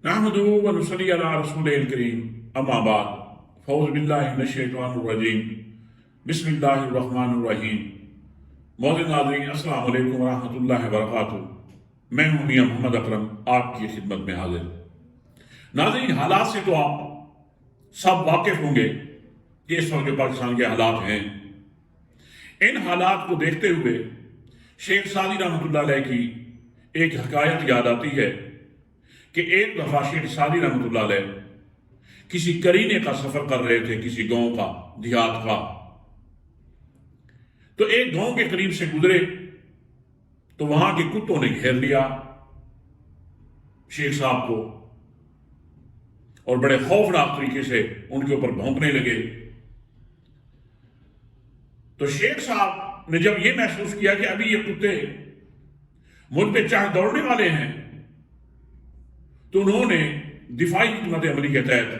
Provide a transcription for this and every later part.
نحمده ونصلي على رسوله الكريم اما بعد فاعوذ باللہ من الشیطان الرجیم بسم اللہ الرحمن الرحیم معزز ناظرین السلام علیکم ورحمۃ اللہ وبرکاتہ۔ میں ہوں میاں محمد اکرم آپ کی خدمت میں حاضر۔ ناظرین، حالات سے تو آپ سب واقف ہوں گے کہ اس وقت جو پاکستان کے حالات ہیں، ان حالات کو دیکھتے ہوئے شیخ سعدی رحمۃ اللہ علیہ کی ایک حکایت یاد آتی ہے کہ ایک دفعہ شیخ سعدی رحمۃ اللہ علیہ کسی قرینے کا سفر کر رہے تھے، کسی گاؤں کا، دیہات کا۔ تو ایک گاؤں کے قریب سے گزرے تو وہاں کے کتوں نے گھیر لیا شیخ صاحب کو اور بڑے خوفناک طریقے سے ان کے اوپر بھونکنے لگے۔ تو شیخ صاحب نے جب یہ محسوس کیا کہ ابھی یہ کتے مجھ پہ چاہ دوڑنے والے ہیں، تو انہوں نے دفاعی حکمت عملی کے تحت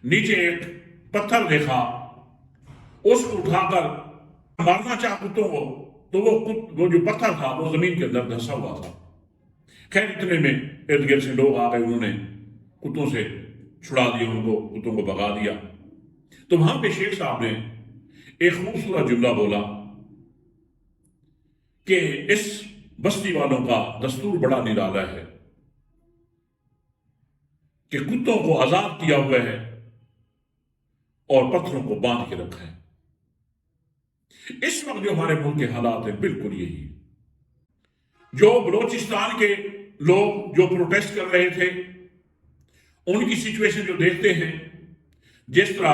نیچے ایک پتھر دیکھا، اس کو اٹھا کر مارنا چاہا کتوں کو، تو وہ جو پتھر تھا وہ زمین کے اندر دھسا ہوا تھا۔ خیر اتنے میں ارد گرد سے لوگ آ گئے، انہوں نے کتوں سے چھڑا دیا، ان کو کتوں کو بھگا دیا۔ تو وہاں پہ شیخ صاحب نے ایک خوبصورت جملہ بولا کہ اس بستی والوں کا دستور بڑا نرالا ہے کہ کتوں کو آزاد کیا ہوا ہے اور پتھروں کو باندھ کے رکھا ہے۔ اس وقت جو ہمارے ملک کے حالات ہیں بالکل یہی ہے۔ جو بلوچستان کے لوگ جو پروٹیسٹ کر رہے تھے، ان کی سچویشن جو دیکھتے ہیں، جس طرح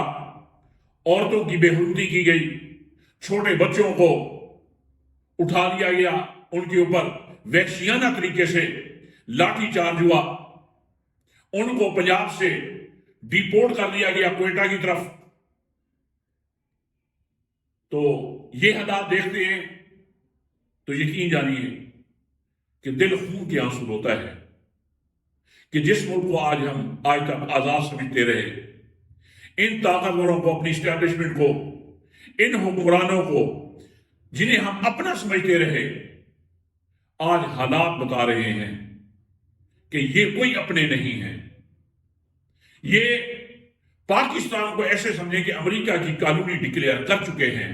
عورتوں کی بے حرمتی کی گئی، چھوٹے بچوں کو اٹھا لیا گیا، ان کے اوپر وحشیانہ طریقے سے لاٹھی چارج ہوا، ان کو پنجاب سے ڈیپورٹ کر دیا گیا کوئٹہ کی طرف۔ تو یہ حالات دیکھتے ہیں تو یقین جانیے کہ دل خون کے آنسو ہوتا ہے کہ جس ملک کو ہم آج تک آزاد سمجھتے رہے، ان طاقتوروں کو، اپنی اسٹیبلشمنٹ کو، ان حکمرانوں کو جنہیں ہم اپنا سمجھتے رہے، آج حالات بتا رہے ہیں کہ یہ کوئی اپنے نہیں ہیں۔ یہ پاکستان کو ایسے سمجھیں کہ امریکہ کی کالونی ڈکلیئر کر چکے ہیں۔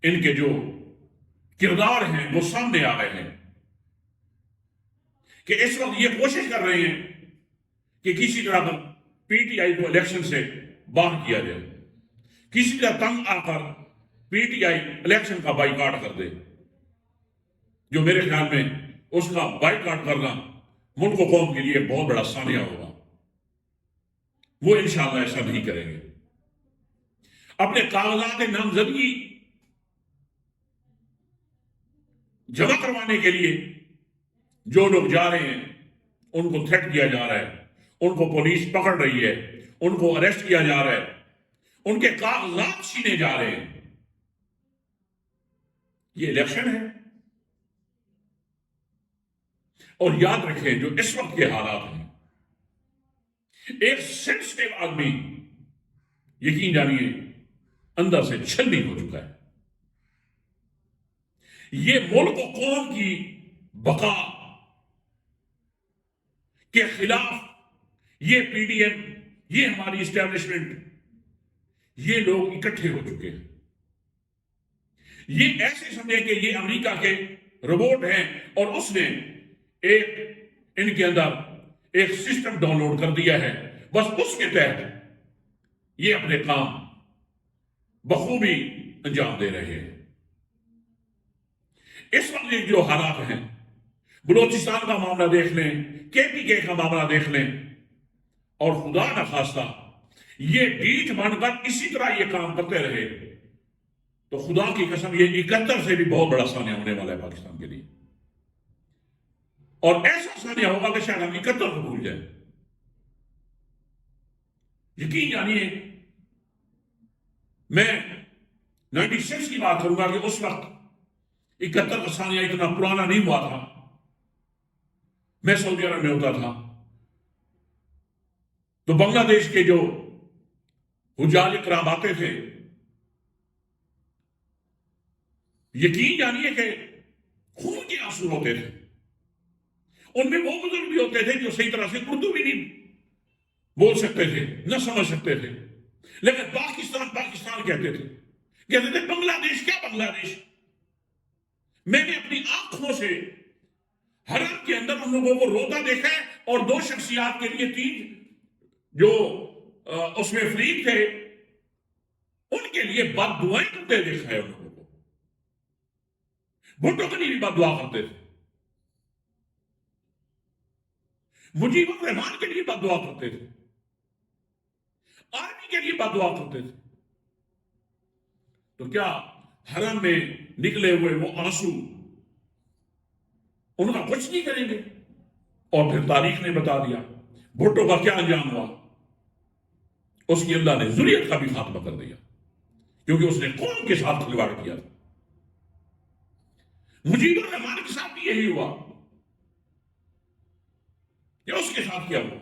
ان کے جو کردار ہیں وہ سامنے آ رہے ہیں کہ اس وقت یہ کوشش کر رہے ہیں کہ کسی طرح پی ٹی آئی کو الیکشن سے باہر کیا جائے، کسی طرح تنگ آ کر پی ٹی آئی الیکشن کا بائیکاٹ کر دے، جو میرے خیال میں اس کا بائیکاٹ کرنا ملک و قوم کے لیے بہت بڑا سانحہ ہوگا۔ وہ انشاءاللہ ایسا نہیں کریں گے۔ اپنے کاغذات نامزدگی جمع کروانے کے لیے جو لوگ جا رہے ہیں، ان کو تھریٹ کیا جا رہا ہے، ان کو پولیس پکڑ رہی ہے، ان کو اریسٹ کیا جا رہا ہے، ان کے کاغذات چھینے جا رہے ہیں۔ یہ الیکشن ہے۔ اور یاد رکھیں جو اس وقت کے حالات ہیں، ایک سینسٹیو آدمی یقین جانیے اندر سے چھلنی ہو چکا ہے۔ یہ ملک و قوم کی بقا کے خلاف یہ پی ڈی ایم، یہ ہماری اسٹیبلشمنٹ، یہ لوگ اکٹھے ہو چکے ہیں۔ یہ ایسے سمجھیں کہ یہ امریکہ کے روبوٹ ہیں اور اس نے ایک ان کے اندر ایک سسٹم ڈاؤن لوڈ کر دیا ہے، بس اس کے تحت یہ اپنے کام بخوبی انجام دے رہے ہیں۔ اس وقت جو حالات ہیں، بلوچستان کا معاملہ دیکھ لیں، کے پی کے کا معاملہ دیکھ لیں، اور خدا نخواستہ یہ ڈیٹ بن کر اسی طرح یہ کام کرتے رہے تو خدا کی قسم یہ 71 سے بھی بہت بڑا سانحہ ہونے والا ہے پاکستان کے لیے، اور ایسا سانحہ ہوگا کہ شاید ہم 71 کو بھول جائیں۔ یقین جانیے میں 96 کی بات کروں گا کہ اس وقت 71 کا سانحہ اتنا پرانا نہیں ہوا تھا۔ میں سعودی عرب میں ہوتا تھا تو بنگلہ دیش کے جو حجاج کرام آتے تھے، یقین جانیے کہ خون کے آنسو ہوتے تھے، ان میں وہ بزرگ بھی ہوتے تھے جو صحیح طرح سے اردو بھی نہیں بول سکتے تھے، نہ سمجھ سکتے تھے، لیکن پاکستان پاکستان کہتے تھے بنگلہ دیش کیا بنگلہ دیش. میں نے اپنی آنکھوں سے حرم کے اندر ان لوگوں کو روتا دیکھا ہے، اور 2 شخصیات کے لیے 3 جو اس میں فریق تھے ان کے لیے بد دعائیں کرتے دیکھا ہے. ان لوگوں کو بھٹو کے لیے بھی بد دعا کرتے تھے، مجیب الرحمان کے لیے بد دعا کرتے تھے، آرمی کے لیے بد دعا کرتے تھے. تو کیا حرم میں نکلے ہوئے وہ آنسو ان کا کچھ نہیں کریں گے؟ اور پھر تاریخ نے بتا دیا بھٹو کا کیا انجام ہوا. اس کی اللہ نے ذریت کا بھی خاتمہ کر دیا، کیونکہ اس نے قوم کے ساتھ کھلواڑ کیا تھا. مجیب الرحمان کے ساتھ بھی یہی ہوا کہ اس کے ساتھ کیا ہوا.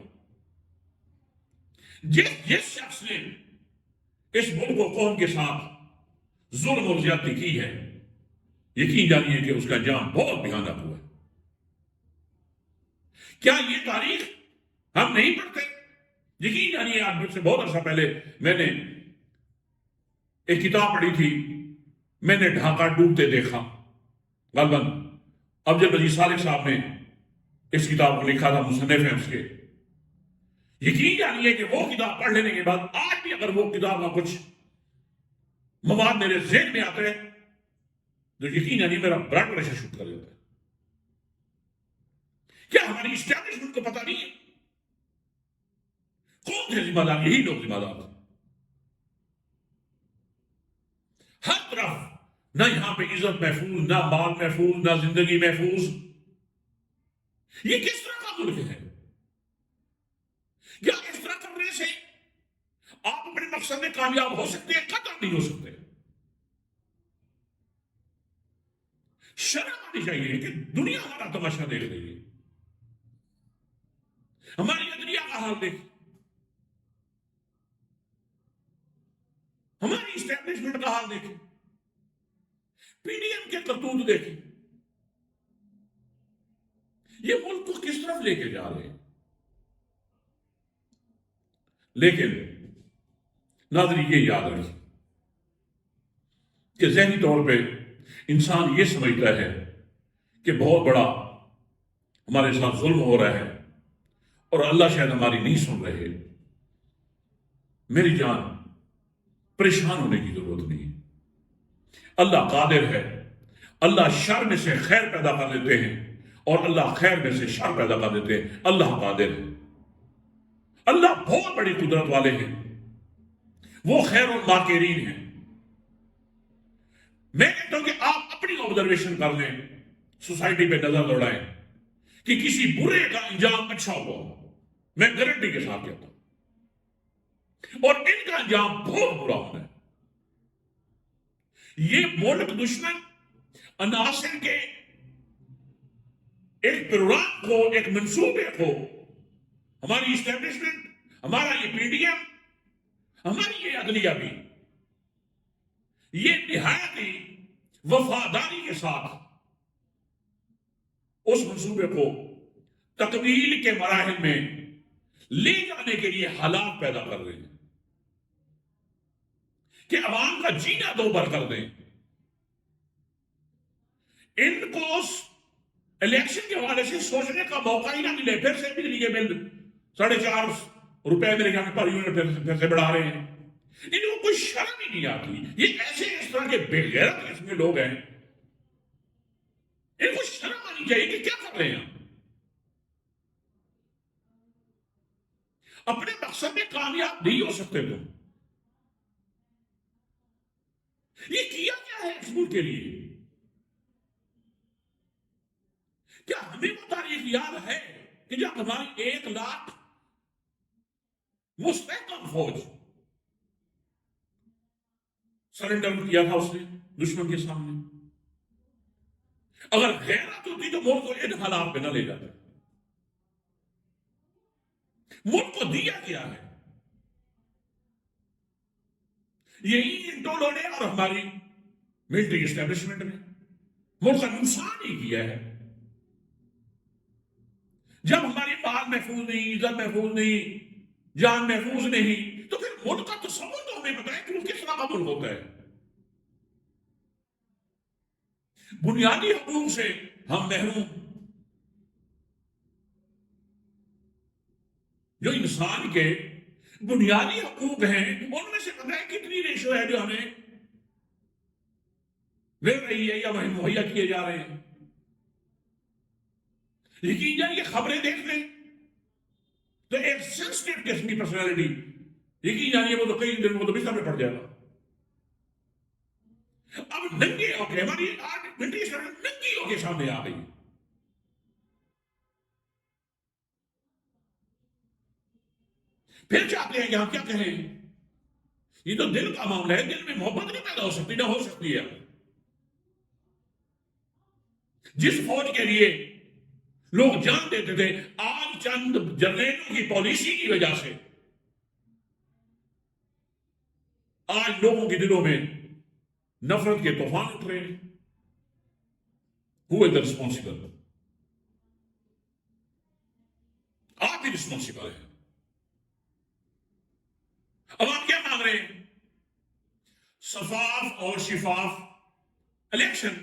جس شخص نے اس ملک و قوم کے ساتھ ظلم اور زیادتی کی ہے، یقین جانیے کہ اس کا انجام بہت بھیانک ہوا ہے. کیا یہ تاریخ ہم نہیں پڑھتے؟ یقین جانیے آج مجھ سے بہت عرصہ پہلے میں نے ایک کتاب پڑھی تھی، میں نے ڈھاکہ ڈوبتے دیکھا. غالباً افضل مجید صالح صاحب نے اس کتاب کو لکھا تھا، مصنف ہیں اس کے. یقین جانیے کہ وہ کتاب پڑھ لینے کے بعد آج بھی اگر وہ کتاب کا کچھ مواد میرے ذہن میں آتا ہے تو یقین جانیے میرا بلڈ پریشر شوٹ کر دیتا ہے. کیا ہماری اسٹیبلشمنٹ کو پتہ نہیں ہے؟ کون تھے ذمہ دار؟ یہی لوگ ذمہ دار تھے. ہر طرف نہ یہاں پہ عزت محفوظ، نہ مال محفوظ، نہ زندگی محفوظ. یہ کس طرح کا ملک ہے؟ کیا اس طرح کرنے سے آپ اپنے مقصد میں کامیاب ہو سکتے ہیں؟ قطعاً نہیں ہو سکتے. شرم آنی چاہیے کہ دنیا ہمارا تماشا دیکھ رہی ہے. ہماری عدلیہ کا حال دیکھ، ہماری اسٹیبلشمنٹ کا حال دیکھیں، پی ڈی ایم کے کرتوت دیکھیں. یہ ملک کو کس طرف لے کے جا رہے ہیں؟ لیکن ناظرین یہ یاد رکھیں کہ ذہنی طور پہ انسان یہ سمجھتا ہے کہ بہت بڑا ہمارے ساتھ ظلم ہو رہا ہے اور اللہ شاید ہماری نہیں سن رہے. میری جان، پریشان ہونے کی ضرورت نہیں ہے. اللہ قادر ہے. اللہ شر میں سے خیر پیدا کر دیتے ہیں اور اللہ خیر میں سے شر پیدا کر دیتے ہیں. اللہ قادر ہے. اللہ بہت بڑی قدرت والے ہیں. وہ خیر الماکرین ہیں. میں کہتا ہوں کہ آپ اپنی آبزرویشن کر لیں، سوسائٹی پہ نظر دوڑائیں کہ کسی برے کا انجام اچھا ہوا. میں گارنٹی کے ساتھ کہتا ہوں، اور ان کا انجام بہت برا ہونا ہے. یہ ملک دشمن عناصر کے ایک پروگرام کو، ایک منصوبے کو، ہماری اسٹیبلشمنٹ، ہمارا یہ پی ڈی ایم، ہماری یہ عدلیہ بھی، یہ نہایت ہی وفاداری کے ساتھ اس منصوبے کو تکمیل کے مراحل میں لے جانے کے لیے حالات پیدا کر رہے ہیں کہ عوام کا جینا دوبر کر دیں. ان کو الیکشن کے حوالے سے سوچنے کا موقع ہی نہ ملے. پھر سے بجلی کے بل 4.5 روپے میرے خیال میں پر یونٹ پھر سے بڑھا رہے ہیں. ان کو کوئی شرم ہی نہیں آتی. یہ ایسے اس طرح کے بے غیرت قسم کے لوگ ہیں، ان کو شرم آنی چاہیے کہ کیا کر رہے ہیں. اپنے مقصد میں کامیاب نہیں ہو سکتے تم. یہ کیا کیا ہے اس ملک کے لیے؟ کیا ہمیں وہ تاریخ یاد ہے کہ جب ہماری 1 لاکھ مستحکم فوج سرنڈر کیا تھا اس نے دشمن کے سامنے؟ اگر غیرت ہوتی تو ملک کو ان حالات پہ نہ لے جاتے. ملک کو دیا کیا ہے؟ یہی ان ٹولوں نے اور ہماری ملٹری اسٹیبلشمنٹ نے ملک کا نقصان ہی کیا ہے. جب ہماری مال محفوظ نہیں، عزت محفوظ نہیں، جان محفوظ نہیں، تو پھر ملک کا تصور تو ہمیں بتائیں کہ وہ کس طرح کا ملک ہوتا ہے۔ بنیادی حقوق سے ہم محروم، جو انسان کے بنیادی حقوق ہیں ان میں سے پتہ ہے کتنی ریشو ہے جو ہمیں مل رہی ہے یا وہیں مہیا کیے جا رہے ہیں۔ یقین جانیے خبریں دیکھ لیں تو ایک سینسٹیو قسم کی پرسنالٹی، یقین جانیے وہ تو کئی دن وہ تو بستر میں پڑ جائے گا۔ اب ننگے ہو کے ہماری آج برٹش ننگی ہو کے سامنے آ گئی۔ پھر چاہتے ہیں کہ ہم کیا کہیں، یہ تو دل کا معاملہ ہے، دل میں محبت نہیں پیدا ہو سکتی، نہ ہو سکتی ہے۔ جس فوج کے لیے لوگ جان دیتے تھے، آج چند جنرلوں کی پالیسی کی وجہ سے آج لوگوں کے دلوں میں نفرت کے طوفان اٹھ رہے ہیں۔ Who is the responsible؟ آپ ہی رسپانسبل ہیں۔ اب آپ کیا مانگ رہے ہیں؟ شفاف اور شفاف الیکشن۔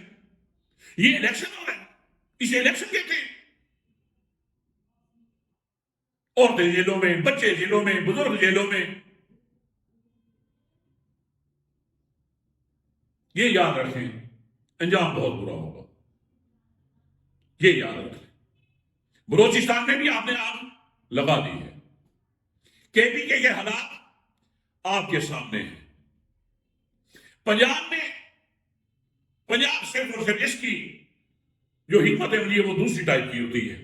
یہ الیکشن ہو رہا ہے، اسے الیکشن کہتے ہیں۔ عورتیں جیلوں میں، بچے جیلوں میں، بزرگ جیلوں میں۔ یہ یاد رکھیں، انجام بہت برا ہوگا، یہ یاد رکھیں۔ بلوچستان میں بھی آپ نے آگ لگا دی ہے، کے پی کے حالات آپ کے سامنے ہیں۔ پنجاب میں، پنجاب صرف اور صرف اس کی جو حکمت عملی ہے وہ دوسری ٹائپ کی ہوتی ہے۔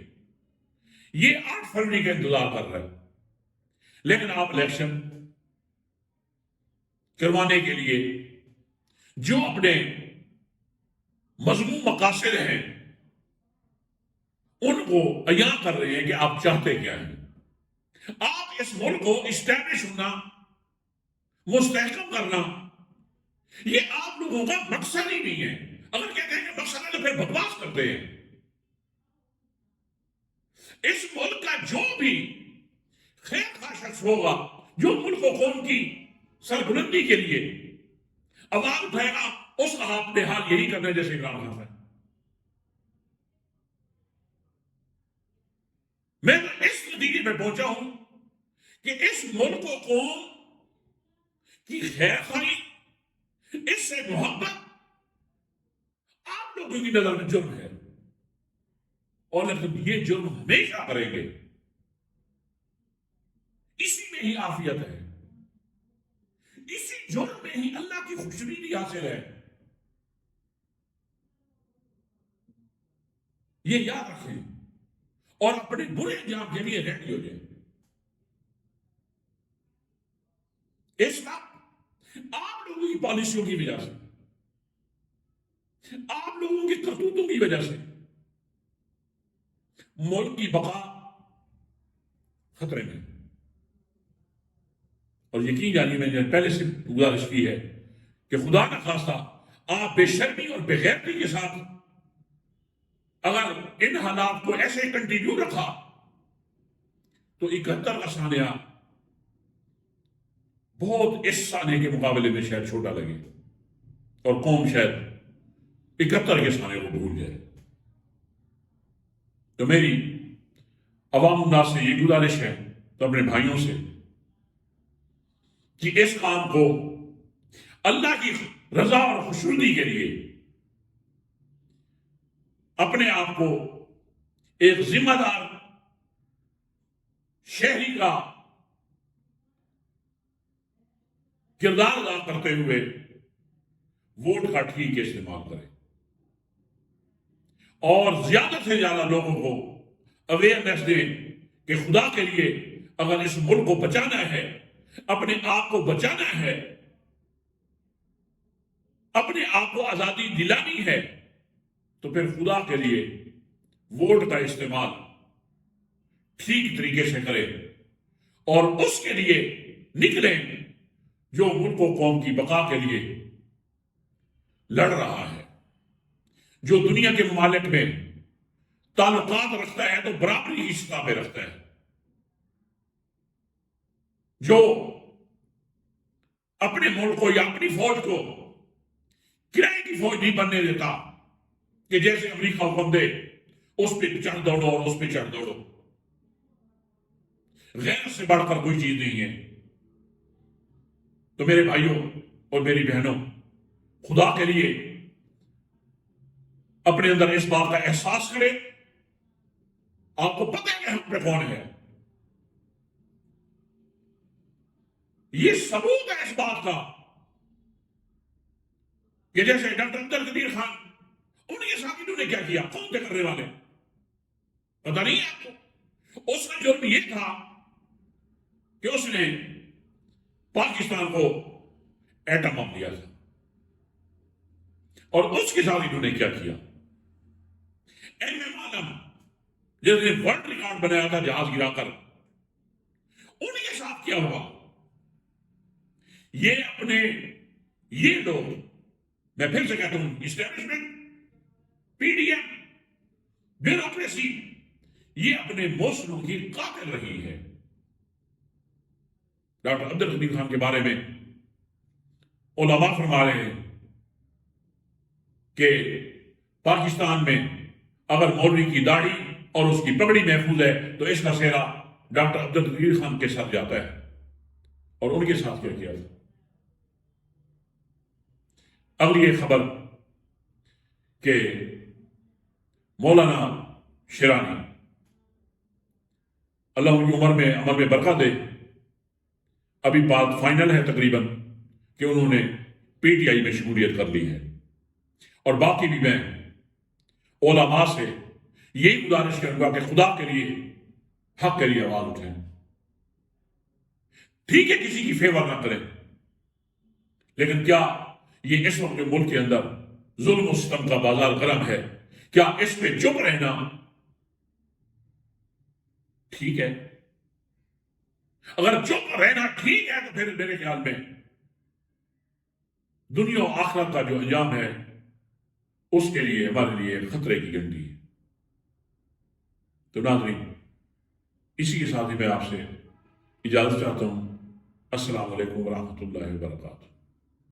یہ 8 فروری کا انتظار کر رہا ہے، لیکن آپ الیکشن کروانے کے لیے جو اپنے مضمون مقاصد ہیں ان کو عیاں کر رہے ہیں کہ آپ چاہتے کیا ہیں۔ آپ اس ملک کو اسٹیبلش ہونا، مستحکم کرنا، یہ آپ لوگوں کا مقصد ہی نہیں ہے۔ اگر کہتے ہیں کہ مقصد ہے تو پھر بکواس کرتے ہیں۔ اس ملک کا جو بھی خیر خواہ شخص ہوگا، جو ملک و قوم کی سربلندی کے لیے آواز اٹھائے گا، اس کا آپ نے حال یہی کرنا ہے جیسے عمران خان ہے۔ میں اس نتیجے میں پہنچا ہوں کہ اس ملک و قوم کی خیر خواہی، اس سے محبت آپ لوگوں کی نظر میں جرم ہے، اور لیکن یہ جرم ہمیشہ کریں گے، اسی میں ہی عافیت ہے، اسی جرم میں ہی اللہ کی خوشنودی حاصل ہے۔ یہ یاد رکھیں اور اپنے برے انجام کے لیے ریڈی ہو جائیں۔ اس وقت آپ لوگوں کی پالیسیوں کی وجہ سے، آپ لوگوں کی کرتوتوں کی وجہ سے ملک کی بقا خطرے میں، اور یقین جانیے میں نے پہلے سے گزارش کی ہے کہ خدا نہ خواستہ آپ بے شرمی اور بے غیرتی کے ساتھ اگر ان حالات کو ایسے کنٹینیو رکھا تو 71 کا سانحہ بہت اس سانحے کے مقابلے میں شاید چھوٹا لگے، اور قوم شاید 71 کے سانحے کو بھول جائے۔ تو میری عوام الناس سے یہ گزارش ہے، تو اپنے بھائیوں سے، کہ اس کام کو اللہ کی رضا اور خوشنودی کے لیے اپنے آپ کو ایک ذمہ دار شہری کا کردار ادا کرتے ہوئے ووٹ کا ٹھیک استعمال کریں، اور زیادہ سے زیادہ لوگوں کو اویئرنیس دیں کہ خدا کے لیے اگر اس ملک کو بچانا ہے، اپنے آپ کو بچانا ہے، اپنے آپ کو آزادی دلانی ہے، تو پھر خدا کے لیے ووٹ کا استعمال ٹھیک طریقے سے کریں، اور اس کے لیے نکلیں جو ملک و قوم کی بقا کے لیے لڑ رہا ہے، جو دنیا کے ممالک میں تعلقات رکھتا ہے تو برابری کی سطح پہ رکھتا ہے. جو اپنے ملک کو یا اپنی فوج کو کرائے کی فوج نہیں بننے دیتا کہ جیسے امریکہ حکم دے اس پہ چڑھ دوڑو اور اس پہ چڑھ دوڑو. غیر سے بڑھ کر کوئی چیز نہیں ہے. تو میرے بھائیوں اور میری بہنوں، خدا کے لیے اپنے اندر اس بات کا احساس کرے. آپ کو پتہ ہے کہ ہم پہ کون ہے. یہ ثبوت ہے اس بات کا کہ جیسے ڈاکٹر عبد القدیر خان، ان کے ساتھ انہوں نے کیا کیا؟ کون تھے کرنے والے؟ پتہ نہیں ہے آپ کو؟ اس کا جرم یہ تھا کہ اس نے پاکستان کو ایٹم بم دیا تھا. اور اس کے ساتھ انہوں نے کیا کیا؟ ایم ایم عالم جس نے ورلڈ ریکارڈ بنایا تھا جہاز گرا کر، ان کے ساتھ کیا ہوا؟ یہ لوگ، میں پھر سے کہتا ہوں، establishment, P D M, bureaucracy, یہ اپنے موصلوں کی قاتل رہی ہے. ڈاکٹر عبد القدیر خان کے بارے میں علماء فرما رہے ہیں کہ پاکستان میں اگر مولوی کی داڑھی اور اس کی پگڑی محفوظ ہے تو اس کا سہرا ڈاکٹر عبد القدیر خان کے ساتھ جاتا ہے. اور ان کے ساتھ کیا کیا تھا؟ اگلی ایک خبر کہ مولانا شیرانی، اللہ ان کی عمر میں عمر میں برکت دے، ابھی بات فائنل ہے تقریباً کہ انہوں نے پی ٹی آئی میں شمولیت کر لی ہے. اور باقی بھی میں علماء سے یہی گزارش کروں گا کہ خدا کے لیے حق کے لیے آواز اٹھائیں. ٹھیک ہے کسی کی فیور نہ کریں، لیکن کیا یہ اس وقت ملک کے اندر ظلم و ستم کا بازار گرم ہے، کیا اس پہ چپ رہنا ٹھیک ہے؟ اگر چپ رہنا ٹھیک ہے تو پھر میرے خیال میں دنیا و آخرت کا جو انجام ہے اس کے لیے ہمارے لیے خطرے کی گھنٹی ہے. تو ناظرین، اسی کے ساتھ ہی میں آپ سے اجازت چاہتا ہوں. السلام علیکم ورحمۃ اللہ وبرکاتہ.